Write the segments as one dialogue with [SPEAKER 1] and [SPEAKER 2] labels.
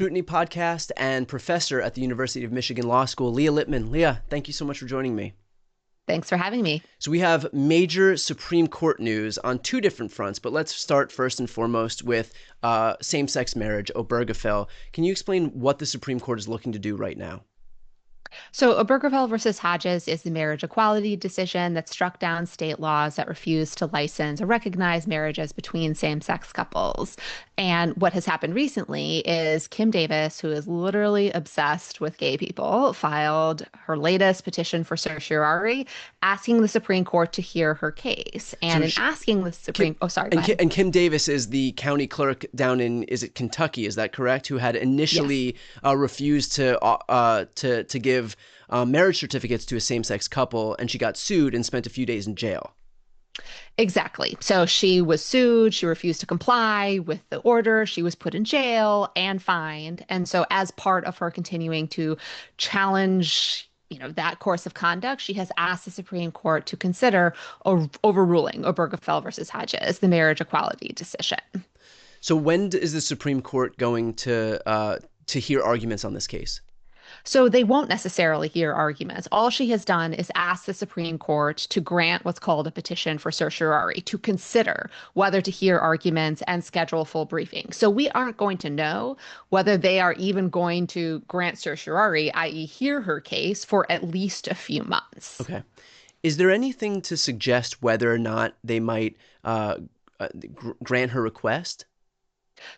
[SPEAKER 1] Scrutiny podcast and professor at the University of Michigan Law School, Leah Litman. Leah, thank you so much for joining me.
[SPEAKER 2] Thanks for having me.
[SPEAKER 1] So we have major Supreme Court news on two different fronts, but let's start first and foremost with same-sex marriage, Obergefell. Can you explain what the Supreme Court is looking to do right now?
[SPEAKER 2] So, Obergefell versus Hodges is the marriage equality decision that struck down state laws that refused to license or recognize marriages between same-sex couples. And what has happened recently is Kim Davis, who is literally obsessed with gay people, filed her latest petition for certiorari, asking the Supreme Court to hear her case. And
[SPEAKER 1] So
[SPEAKER 2] in
[SPEAKER 1] she,
[SPEAKER 2] asking the Supreme,
[SPEAKER 1] Kim,
[SPEAKER 2] oh, sorry, go ahead.
[SPEAKER 1] and Kim Davis is the county clerk down in, is it Kentucky? Is that correct? Who had
[SPEAKER 2] Yes.
[SPEAKER 1] initially refused to give marriage certificates to a same-sex couple, and she got sued and spent a few days in jail.
[SPEAKER 2] Exactly. So she was sued. She refused to comply with the order. She was put in jail and fined. And so, as part of her continuing to challenge, that course of conduct, she has asked the Supreme Court to consider overruling Obergefell versus Hodges, the marriage equality decision.
[SPEAKER 1] So when is the Supreme Court going to hear arguments on this case?
[SPEAKER 2] So they won't necessarily hear arguments. All she has done is ask the Supreme Court to grant what's called a petition for certiorari, to consider whether to hear arguments and schedule full briefing. So we aren't going to know whether they are even going to grant certiorari, i.e., hear her case, for at least a few months.
[SPEAKER 1] Okay. Is there anything to suggest whether or not they might grant her request?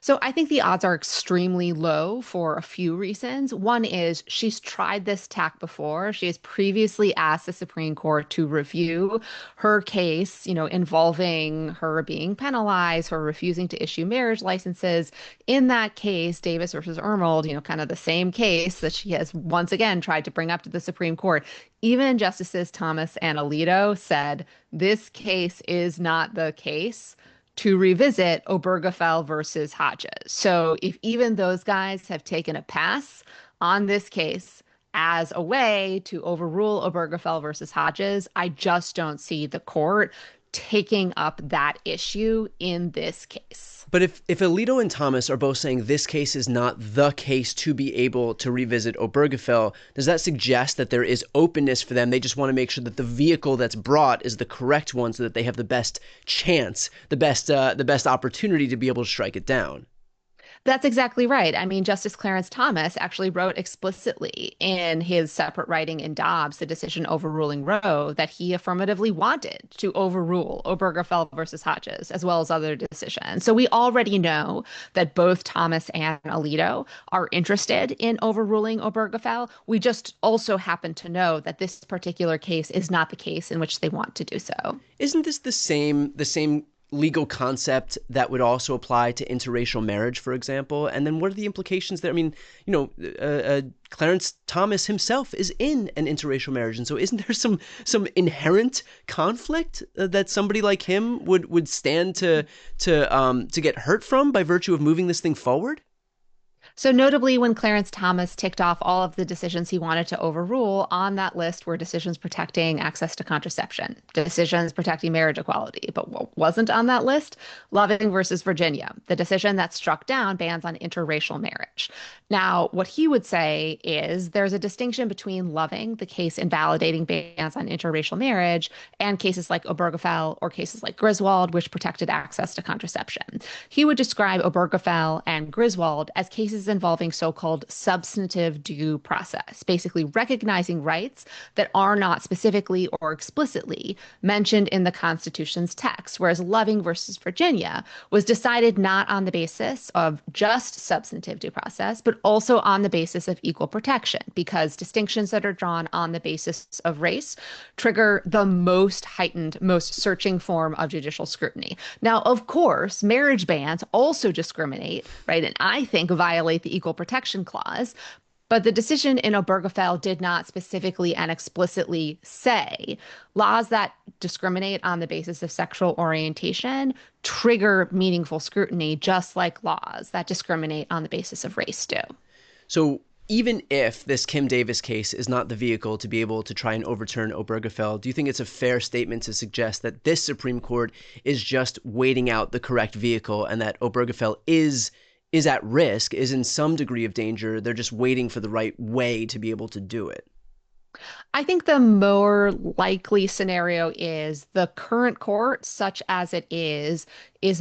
[SPEAKER 2] So I think the odds are extremely low for a few reasons. One is she's tried this tack before. She has previously asked the Supreme Court to review her case, involving her being penalized, her refusing to issue marriage licenses. In that case, Davis versus Ermold, kind of the same case that she has once again tried to bring up to the Supreme Court. Even Justices Thomas and Alito said this case is not the case to revisit Obergefell versus Hodges. So if even those guys have taken a pass on this case as a way to overrule Obergefell versus Hodges, I just don't see the court taking up that issue in this case.
[SPEAKER 1] But if Alito and Thomas are both saying this case is not the case to be able to revisit Obergefell, does that suggest that there is openness for them? They just want to make sure that the vehicle that's brought is the correct one so that they have the best chance, the best opportunity to be able to strike it down.
[SPEAKER 2] That's exactly right. I mean, Justice Clarence Thomas actually wrote explicitly in his separate writing in Dobbs, the decision overruling Roe, that he affirmatively wanted to overrule Obergefell versus Hodges, as well as other decisions. So we already know that both Thomas and Alito are interested in overruling Obergefell. We just also happen to know that this particular case is not the case in which they want to do so.
[SPEAKER 1] Isn't this the same legal concept that would also apply to interracial marriage, for example? And then what are the implications there? I mean, Clarence Thomas himself is in an interracial marriage, and so isn't there some inherent conflict that somebody like him would stand to get hurt from by virtue of moving this thing forward?
[SPEAKER 2] So notably, when Clarence Thomas ticked off all of the decisions he wanted to overrule, on that list were decisions protecting access to contraception, decisions protecting marriage equality. But what wasn't on that list? Loving versus Virginia, the decision that struck down bans on interracial marriage. Now, what he would say is there's a distinction between Loving, the case invalidating bans on interracial marriage, and cases like Obergefell or cases like Griswold, which protected access to contraception. He would describe Obergefell and Griswold as cases involving so-called substantive due process, basically recognizing rights that are not specifically or explicitly mentioned in the Constitution's text, whereas Loving versus Virginia was decided not on the basis of just substantive due process, but also on the basis of equal protection, because distinctions that are drawn on the basis of race trigger the most heightened, most searching form of judicial scrutiny. Now, of course, marriage bans also discriminate, right? And I think violate the Equal Protection Clause. But the decision in Obergefell did not specifically and explicitly say laws that discriminate on the basis of sexual orientation trigger meaningful scrutiny, just like laws that discriminate on the basis of race do.
[SPEAKER 1] So even if this Kim Davis case is not the vehicle to be able to try and overturn Obergefell, do you think it's a fair statement to suggest that this Supreme Court is just waiting out the correct vehicle and that Obergefell is is at risk, is in some degree of danger. They're just waiting for the right way to be able to do it.
[SPEAKER 2] I think the more likely scenario is the current court, such as it is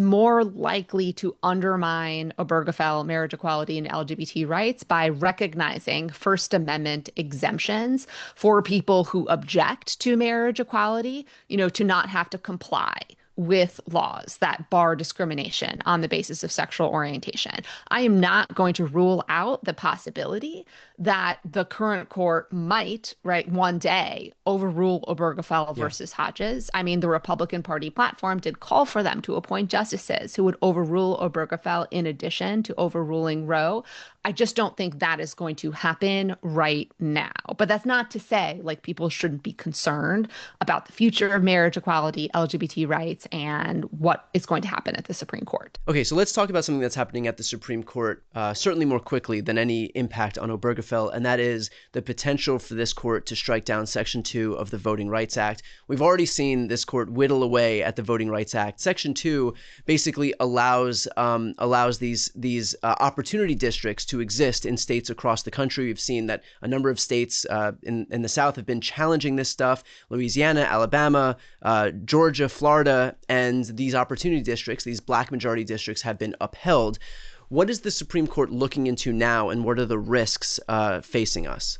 [SPEAKER 2] more likely to undermine Obergefell, marriage equality, and LGBT rights by recognizing First Amendment exemptions for people who object to marriage equality, to not have to comply with laws that bar discrimination on the basis of sexual orientation. I am not going to rule out the possibility that the current court might, right, one day overrule Obergefell
[SPEAKER 1] Yeah.
[SPEAKER 2] versus Hodges. I mean, the Republican Party platform did call for them to appoint justices who would overrule Obergefell in addition to overruling Roe. I just don't think that is going to happen right now. But that's not to say like people shouldn't be concerned about the future of marriage equality, LGBT rights, and what is going to happen at the Supreme Court.
[SPEAKER 1] Okay, so let's talk about something that's happening at the Supreme Court, certainly more quickly than any impact on Obergefell, and that is the potential for this court to strike down Section 2 of the Voting Rights Act. We've already seen this court whittle away at the Voting Rights Act. Section 2 basically allows these opportunity districts to exist in states across the country. We've seen that a number of states in the South have been challenging this stuff: Louisiana, Alabama, Georgia, Florida, and these opportunity districts, these black majority districts, have been upheld. What is the Supreme Court looking into now, and what are the risks facing us?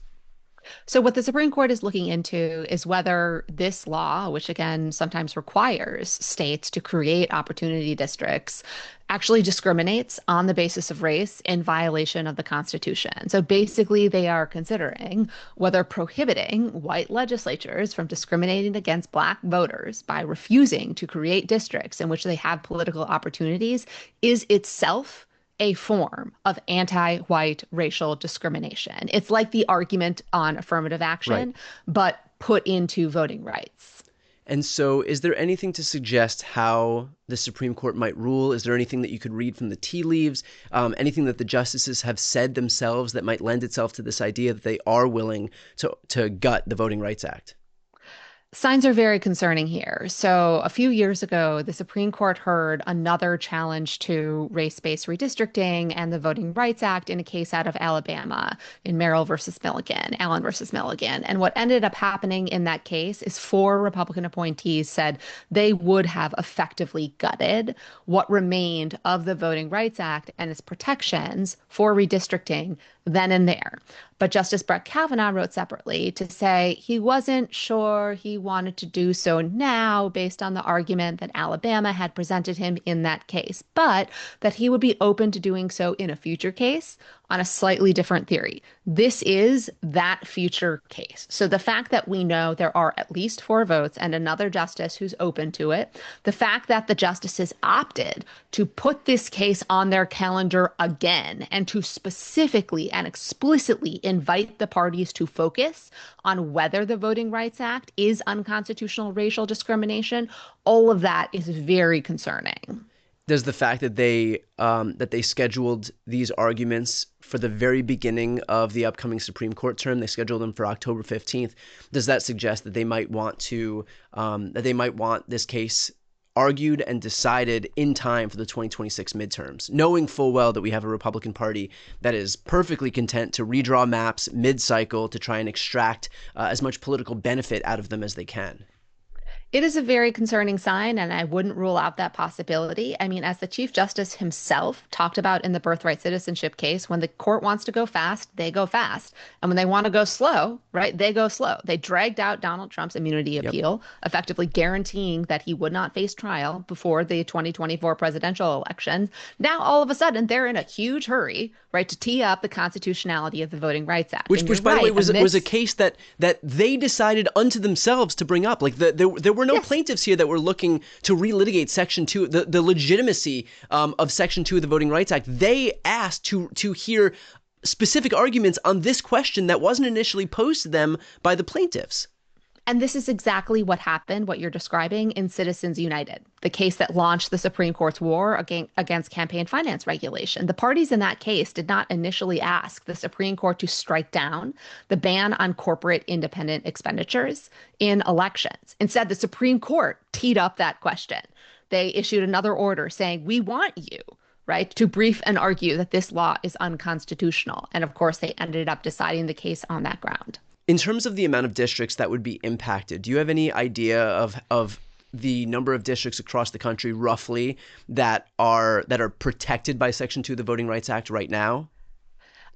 [SPEAKER 2] So, what the Supreme Court is looking into is whether this law, which again sometimes requires states to create opportunity districts, actually discriminates on the basis of race in violation of the Constitution. So, basically, they are considering whether prohibiting white legislatures from discriminating against Black voters by refusing to create districts in which they have political opportunities is itself a form of anti-white racial discrimination. It's like the argument on affirmative
[SPEAKER 1] Right.
[SPEAKER 2] action, but put into voting rights.
[SPEAKER 1] And so, is there anything to suggest how the Supreme Court might rule? Is there anything that you could read from the tea leaves? Anything that the justices have said themselves that might lend itself to this idea that they are willing to gut the Voting Rights Act?
[SPEAKER 2] Signs are very concerning here. So, a few years ago, the Supreme Court heard another challenge to race-based redistricting and the Voting Rights Act in a case out of Alabama in Merrill versus Milligan, Allen versus Milligan. And what ended up happening in that case is four Republican appointees said they would have effectively gutted what remained of the Voting Rights Act and its protections for redistricting then and there. But Justice Brett Kavanaugh wrote separately to say he wasn't sure he wanted to do so now based on the argument that Alabama had presented him in that case, but that he would be open to doing so in a future case on a slightly different theory. This is that future case. So the fact that we know there are at least four votes and another justice who's open to it, the fact that the justices opted to put this case on their calendar again and to specifically and explicitly invite the parties to focus on whether the Voting Rights Act is unconstitutional racial discrimination, all of that is very concerning.
[SPEAKER 1] Does the fact that they scheduled these arguments for the very beginning of the upcoming Supreme Court term, they scheduled them for October 15th, does that suggest that they might want this case argued and decided in time for the 2026 midterms, knowing full well that we have a Republican Party that is perfectly content to redraw maps mid-cycle to try and extract as much political benefit out of them as they can?
[SPEAKER 2] It is a very concerning sign, and I wouldn't rule out that possibility. I mean, as the Chief Justice himself talked about in the birthright citizenship case, when the court wants to go fast, they go fast. And when they want to go slow, right, they go slow. They dragged out Donald Trump's immunity appeal, effectively guaranteeing that he would not face trial before the 2024 presidential elections. Now, all of a sudden, they're in a huge hurry, right, to tee up the constitutionality of the Voting Rights Act.
[SPEAKER 1] Which by the way, was a case that they decided unto themselves to bring up. Like there were no plaintiffs here that were looking to relitigate Section 2, the legitimacy of Section 2 of the Voting Rights Act. They asked to hear specific arguments on this question that wasn't initially posed to them by the plaintiffs.
[SPEAKER 2] And this is exactly what happened, what you're describing in Citizens United, the case that launched the Supreme Court's war against campaign finance regulation. The parties in that case did not initially ask the Supreme Court to strike down the ban on corporate independent expenditures in elections. Instead, the Supreme Court teed up that question. They issued another order saying, we want you right, to brief and argue that this law is unconstitutional. And of course, they ended up deciding the case on that ground.
[SPEAKER 1] In terms of the amount of districts that would be impacted, do you have any idea of the number of districts across the country roughly that are protected by Section 2 of the Voting Rights Act right now?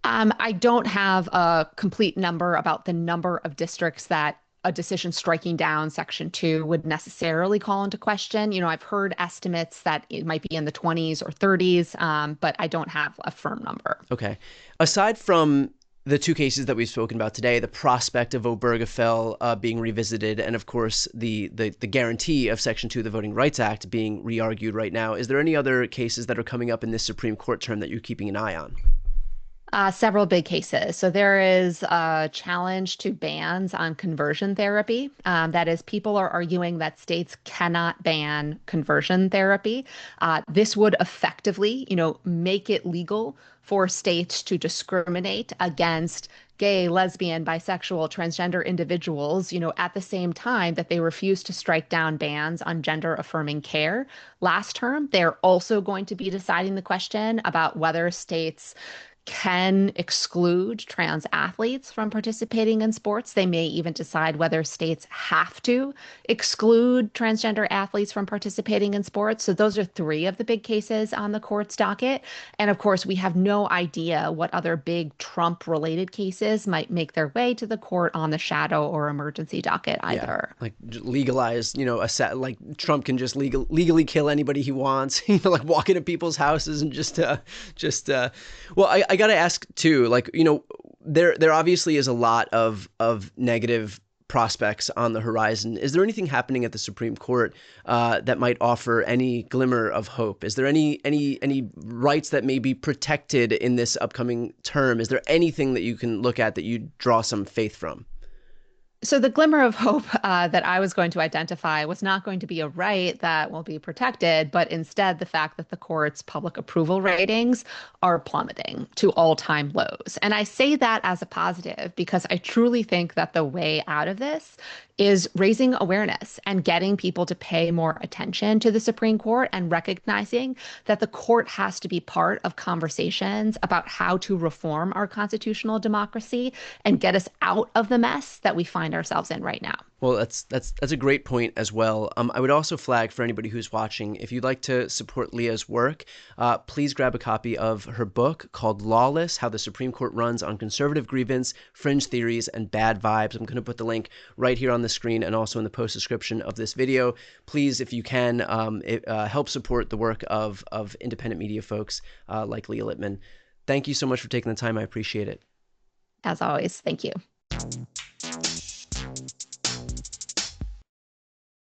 [SPEAKER 2] I don't have a complete number about the number of districts that a decision striking down Section 2 would necessarily call into question. I've heard estimates that it might be in the 20s or 30s, but I don't have a firm number.
[SPEAKER 1] Okay. Aside from the two cases that we've spoken about today, the prospect of Obergefell being revisited, and of course the guarantee of Section 2 of the Voting Rights Act being re-argued right now, is there any other cases that are coming up in this Supreme Court term that you're keeping an eye on?
[SPEAKER 2] Several big cases. So there is a challenge to bans on conversion therapy. That is, people are arguing that states cannot ban conversion therapy. This would effectively, make it legal for states to discriminate against gay, lesbian, bisexual, transgender individuals, at the same time that they refuse to strike down bans on gender affirming care. Last term, they're also going to be deciding the question about whether states can exclude trans athletes from participating in sports. They may even decide whether states have to exclude transgender athletes from participating in sports. So those are three of the big cases on the court's docket. And of course, we have no idea what other big Trump-related cases might make their way to the court on the shadow or emergency docket either.
[SPEAKER 1] Yeah, like legalize, like Trump can just legally kill anybody he wants, like walk into people's houses and well, I got to ask too, there obviously is a lot of negative prospects on the horizon. Is there anything happening at the Supreme Court that might offer any glimmer of hope? Is there any rights that may be protected in this upcoming term? Is there anything that you can look at that you draw some faith from?
[SPEAKER 2] So the glimmer of hope that I was going to identify was not going to be a right that will be protected, but instead the fact that the court's public approval ratings are plummeting to all-time lows. And I say that as a positive because I truly think that the way out of this is raising awareness and getting people to pay more attention to the Supreme Court and recognizing that the court has to be part of conversations about how to reform our constitutional democracy and get us out of the mess that we find ourselves in right now.
[SPEAKER 1] Well, that's a great point as well. I would also flag for anybody who's watching, if you'd like to support Leah's work, please grab a copy of her book called Lawless: How the Supreme Court Runs on Conservative Grievance, Fringe Theories, and Bad Vibes. I'm going to put the link right here on the screen and also in the post description of this video. Please, if you can, help support the work of independent media folks like Leah Litman. Thank you so much for taking the time. I appreciate it.
[SPEAKER 2] As always, thank you.